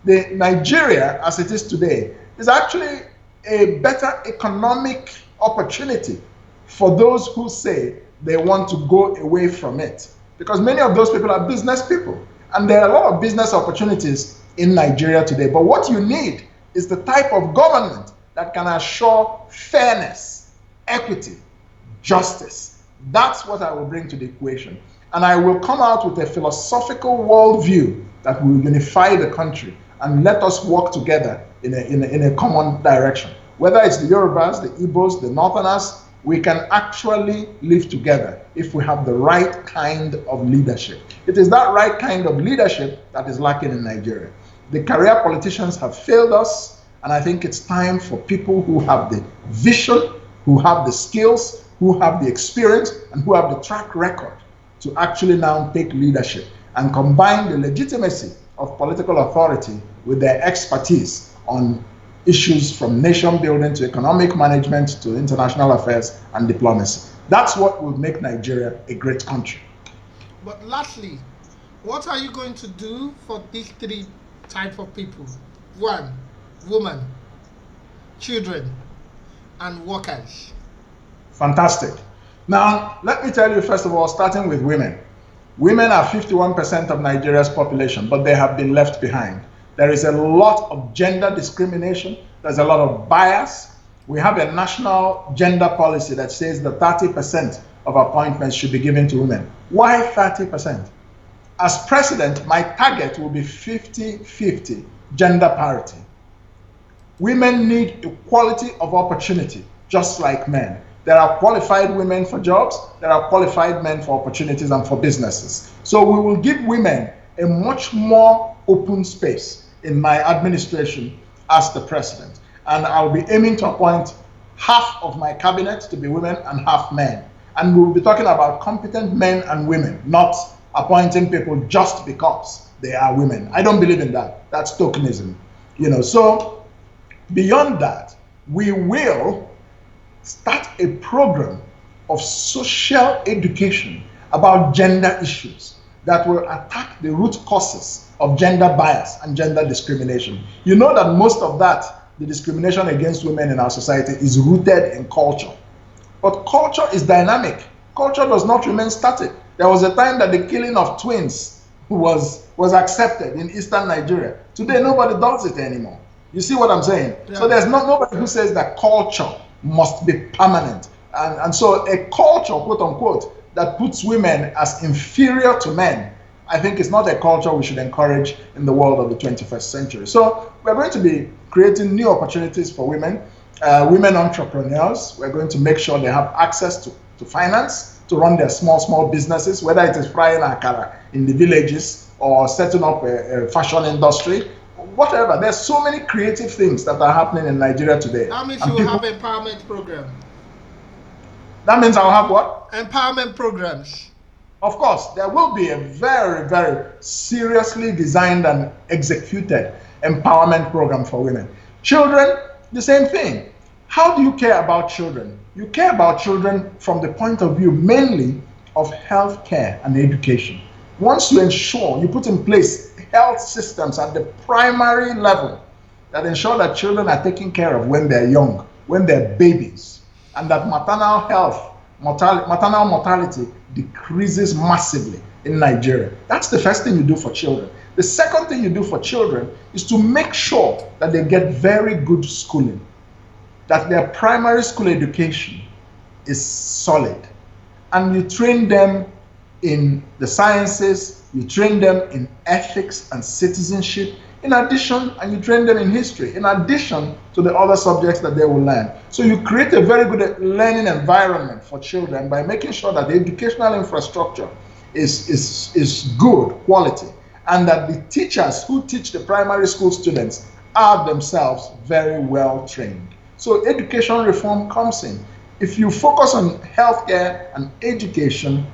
the Nigeria, as it is today, is actually a better economic opportunity for those who say they want to go away from it. Because many of those people are business people. And there are a lot of business opportunities in Nigeria today. But what you need is the type of government that can assure fairness, equity, justice. That's what I will bring to the equation. And I will come out with a philosophical worldview that will unify the country and let us work together in a common direction. Whether it's the Yorubas, the Igbos, the Northerners, we can actually live together if we have the right kind of leadership. It is that right kind of leadership that is lacking in Nigeria. The career politicians have failed us, and I think it's time for people who have the vision, who have the skills, who have the experience, and who have the track record to actually now take leadership and combine the legitimacy of political authority with their expertise on issues from nation building to economic management to international affairs and diplomacy. That's what will make Nigeria a great country. But lastly, what are you going to do for these three types of people? One, women, children, and workers. Fantastic. Now, let me tell you, first of all, starting with women. Women are 51% of Nigeria's population, but they have been left behind. There is a lot of gender discrimination. There's a lot of bias. We have a national gender policy that says that 30% of appointments should be given to women. Why 30%? As president, my target will be 50-50 gender parity. Women need equality of opportunity, just like men. There are qualified women for jobs, there are qualified men for opportunities and for businesses. So we will give women a much more open space in my administration as the president. And I'll be aiming to appoint half of my cabinet to be women and half men. And we'll be talking about competent men and women, not appointing people just because they are women. I don't believe in that. That's tokenism. So beyond that, we will start a program of social education about gender issues that will attack the root causes of gender bias and gender discrimination. You know that most of that, the discrimination against women in our society, is rooted in culture. But culture is dynamic. Culture does not remain static. There was a time that the killing of twins was accepted in eastern Nigeria. Today, nobody does it anymore. You see what I'm saying? Yeah. So there's nobody who says that culture must be permanent. And so a culture, quote unquote, that puts women as inferior to men, I think is not a culture we should encourage in the world of the 21st century. So we're going to be creating new opportunities for women, women entrepreneurs. We're going to make sure they have access to finance, to run their small businesses, whether it is frying akara in the villages or setting up a fashion industry, whatever. There's so many creative things that are happening in Nigeria today. That means you will have empowerment program. That means I'll have what? Empowerment programs. Of course, there will be a very, very seriously designed and executed empowerment program for women. Children, the same thing. How do you care about children? You care about children from the point of view mainly of health care and education. Once you ensure, you put in place health systems at the primary level that ensure that children are taken care of when they're young, when they're babies, and that maternal mortality decreases massively in Nigeria. That's the first thing you do for children. The second thing you do for children is to make sure that they get very good schooling, that their primary school education is solid, and you train them in the sciences, you train them in ethics and citizenship, in addition, and you train them in history, in addition to the other subjects that they will learn. So you create a very good learning environment for children by making sure that the educational infrastructure is good quality, and that the teachers who teach the primary school students are themselves very well trained. So education reform comes in. If you focus on healthcare and education,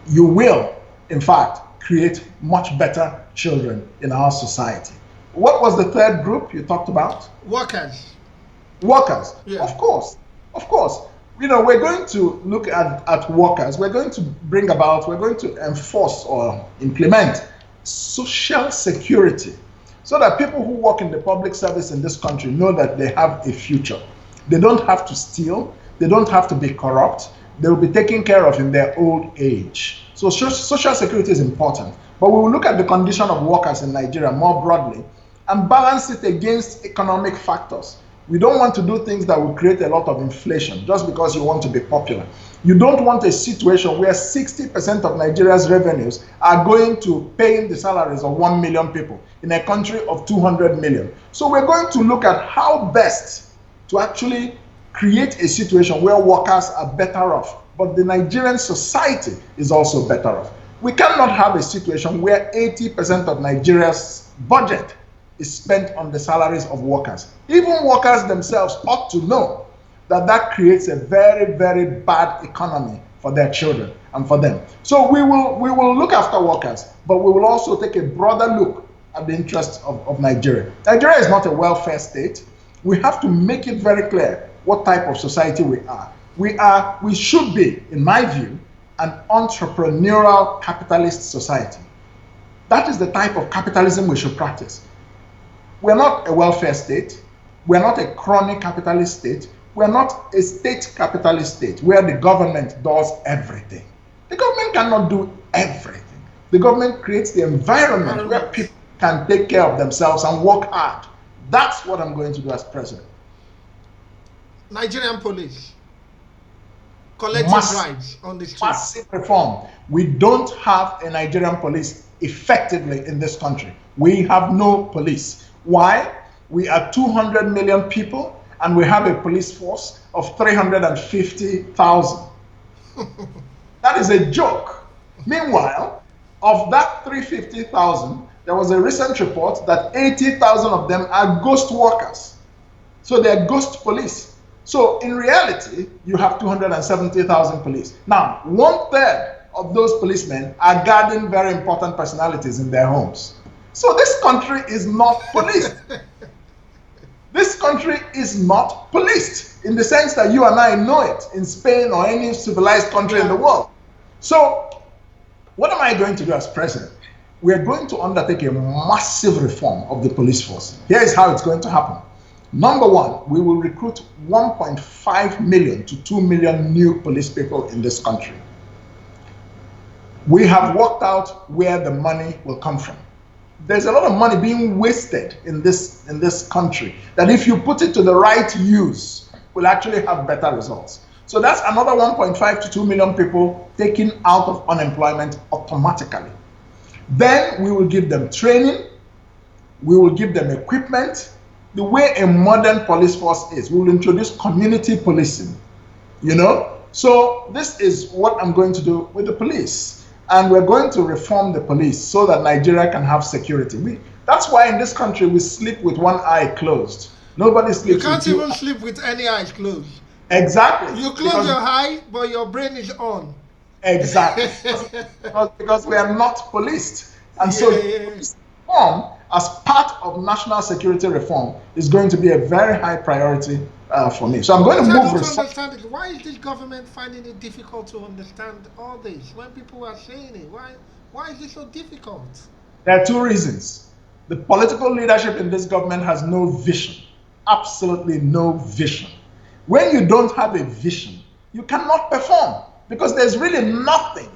you will, in fact, create much better children in our society. What was the third group you talked about? Workers. Workers, yeah. Of course. We're going to look at workers. We're going to enforce or implement social security so that people who work in the public service in this country know that they have a future. They don't have to steal. They don't have to be corrupt. They will be taken care of in their old age. So social security is important. But we will look at the condition of workers in Nigeria more broadly and balance it against economic factors. We don't want to do things that will create a lot of inflation just because you want to be popular. You don't want a situation where 60% of Nigeria's revenues are going to paying the salaries of 1 million people in a country of 200 million. So we're going to look at how best to actually create a situation where workers are better off, but the Nigerian society is also better off. We cannot have a situation where 80% of Nigeria's budget is spent on the salaries of workers. Even workers themselves ought to know that that creates a very, very bad economy for their children and for them. So we will look after workers, but we will also take a broader look at the interests of Nigeria. Nigeria is not a welfare state. We have to make it very clear what type of society we are. We should be, in my view, an entrepreneurial capitalist society. That is the type of capitalism we should practice. We're not a welfare state. We're not a chronic capitalist state. We're not a state capitalist state where the government does everything. The government cannot do everything. The government creates the environment where people can take care of themselves and work hard. That's what I'm going to do as president. Nigerian police collecting bribes on the streets. Massive reform. We don't have a Nigerian police effectively in this country. We have no police. Why? We are 200 million people and we have a police force of 350,000. That is a joke. Meanwhile, of that 350,000, there was a recent report that 80,000 of them are ghost workers. So they're ghost police. So in reality, you have 270,000 police. Now, 1/3 of those policemen are guarding very important personalities in their homes. So this country is not policed. This country is not policed in the sense that you and I know it in Spain or any civilized country in the world. So what am I going to do as president? We are going to undertake a massive reform of the police force. Here is how it's going to happen. Number one, we will recruit 1.5 million to 2 million new police people in this country. We have worked out where the money will come from. There's a lot of money being wasted in this country that if you put it to the right use, will actually have better results. So that's another 1.5 to 2 million people taken out of unemployment automatically. Then we will give them training, we will give them equipment. The way a modern police force is, we will introduce community policing, So this is what I'm going to do with the police. And we're going to reform the police so that Nigeria can have security. That's why in this country we sleep with one eye closed. Nobody sleeps with You can't even sleep with any eyes closed. Exactly. You close your eye, but your brain is on. Exactly. because we are not policed. And so reform as part of national security reform is going to be a very high priority for me. So I'm going to move. Understand it. Why is this government finding it difficult to understand all this when people are saying it? Why is it so difficult? There are two reasons. The political leadership in this government has no vision. Absolutely no vision. When you don't have a vision, you cannot perform because there's really nothing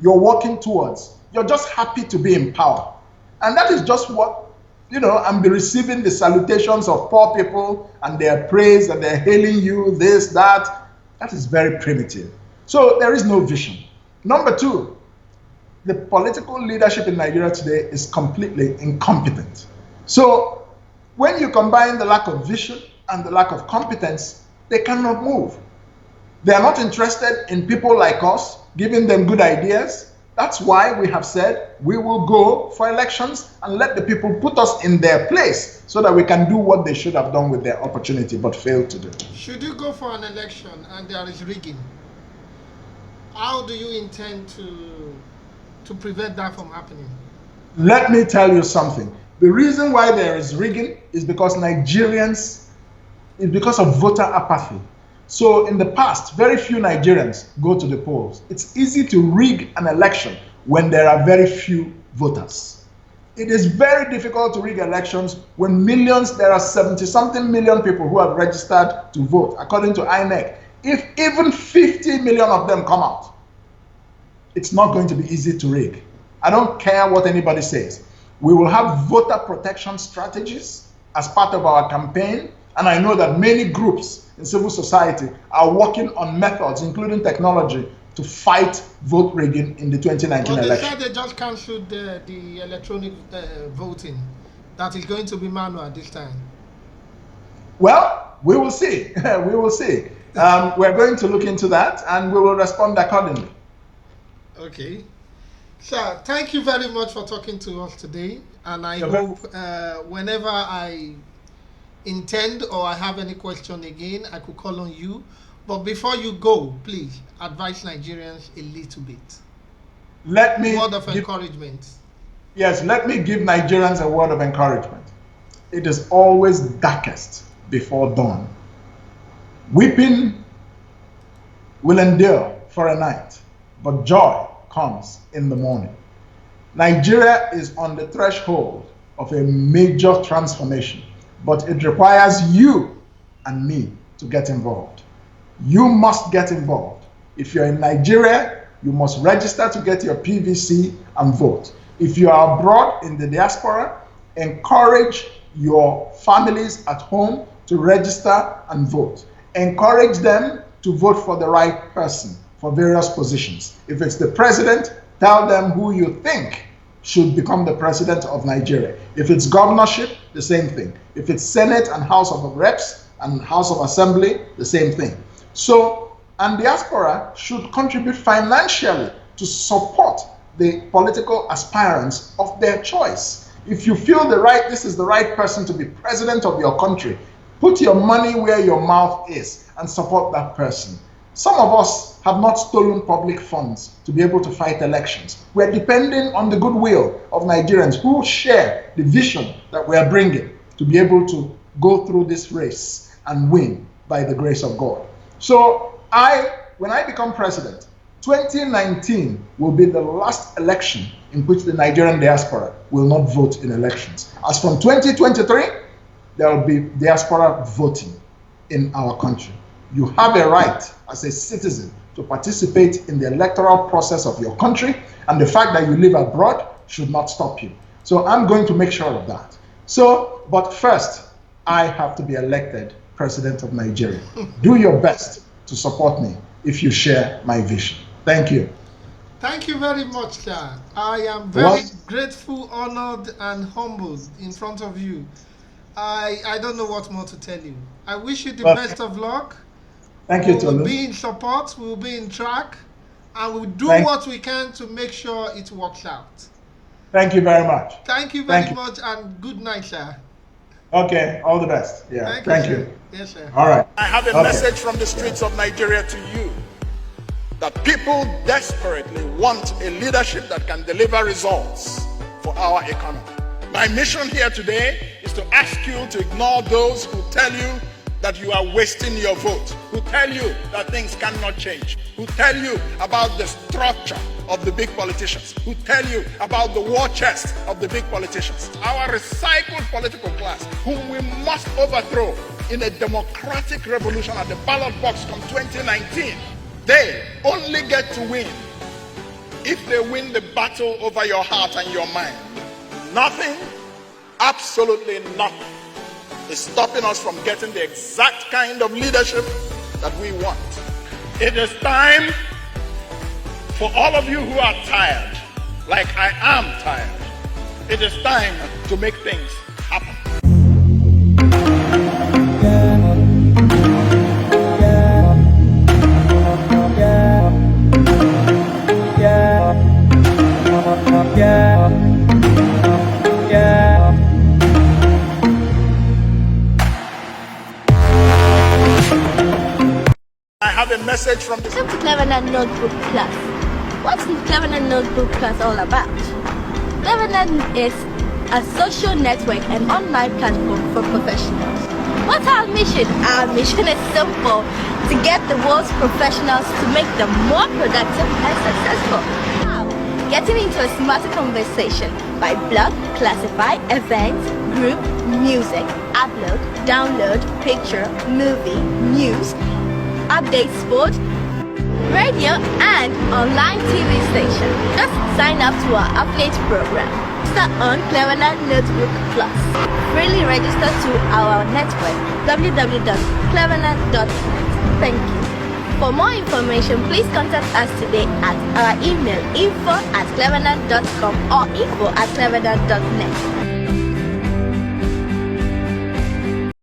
you're working towards. You're just happy to be in power. And that is just what, and be receiving the salutations of poor people and their praise and they're hailing you, this, that. That is very primitive. So there is no vision. Number two, the political leadership in Nigeria today is completely incompetent. So when you combine the lack of vision and the lack of competence, they cannot move. They are not interested in people like us, giving them good ideas. That's why we have said we will go for elections and let the people put us in their place so that we can do what they should have done with their opportunity but failed to do. Should you go for an election and there is rigging, how do you intend to prevent that from happening? Let me tell you something. The reason why there is rigging is because because of voter apathy. So in the past, very few Nigerians go to the polls. It's easy to rig an election when there are very few voters. It is very difficult to rig elections when there are 70-something million people who have registered to vote, according to INEC. If even 50 million of them come out, it's not going to be easy to rig. I don't care what anybody says. We will have voter protection strategies as part of our campaign. And I know that many groups in civil society are working on methods, including technology, to fight vote rigging in the 2019 election. They said they just cancelled the electronic voting. That is going to be manual this time. Well, we will see. We will see. We're going to look into that and we will respond accordingly. Okay. Sir, thank you very much for talking to us today. And I hope whenever I intend or I have any question again, I could call on you. But before you go, please advise Nigerians a little bit. Let me word of encouragement. Yes, let me give Nigerians a word of encouragement. It is always darkest before dawn. Weeping will endure for a night, but joy comes in the morning. Nigeria is on the threshold of a major transformation, but it requires you and me to get involved. You must get involved. If you're in Nigeria, you must register to get your PVC and vote. If you are abroad in the diaspora, encourage your families at home to register and vote. Encourage them to vote for the right person for various positions. If it's the president, tell them who you think should become the president of Nigeria. If it's governorship, the same thing. If it's Senate and House of Reps and House of Assembly, the same thing. So, and diaspora should contribute financially to support the political aspirants of their choice. If you feel this is the right person to be president of your country, put your money where your mouth is and support that person. Some of us have not stolen public funds to be able to fight elections. We're depending on the goodwill of Nigerians who share the vision that we are bringing to be able to go through this race and win by the grace of God. So when I become president, 2019 will be the last election in which the Nigerian diaspora will not vote in elections. As from 2023, there will be diaspora voting in our country. You have a right as a citizen to participate in the electoral process of your country, and the fact that you live abroad should not stop you. So I'm going to make sure of that. But first, I have to be elected president of Nigeria. Do your best to support me if you share my vision. Thank you. Thank you very much, sir. I am very grateful, honored, and humbled in front of you. I don't know what more to tell you. I wish you the best of luck. Thank you, Tolu. We'll be in support, we'll be in track, and we'll do what we can to make sure it works out. Thank you very much. Thank you very much, and good night, sir. Okay, all the best. Yeah, thank you. Yes, sir. All right. I have a message from the streets of Nigeria to you, that people desperately want a leadership that can deliver results for our economy. My mission here today is to ask you to ignore those who tell you that you are wasting your vote, who tell you that things cannot change, who tell you about the structure of the big politicians, who tell you about the war chest of the big politicians. Our recycled political class, whom we must overthrow in a democratic revolution at the ballot box from 2019, they only get to win if they win the battle over your heart and your mind. Nothing, absolutely nothing, is stopping us from getting the exact kind of leadership that we want. It is time for all of you who are tired, like I am tired. It is time to make things happen. I have a message from the Welcome to Clevernet Notebook Plus. What's the Clevernet Notebook Plus all about? Clevernet is a social network and online platform for professionals. What's our mission? Our mission is simple: to get the world's professionals to make them more productive and successful. How? Getting into a smarter conversation by blog, classify, events, group, music, upload, download, picture, movie, news, update sport, radio, and online TV station. Just sign up to our affiliate program. Start on Clevernet Notebook Plus. Freely register to our network www.clevernet.net. Thank you. For more information, please contact us today at our email info@clevernet.com or info@clevernet.net.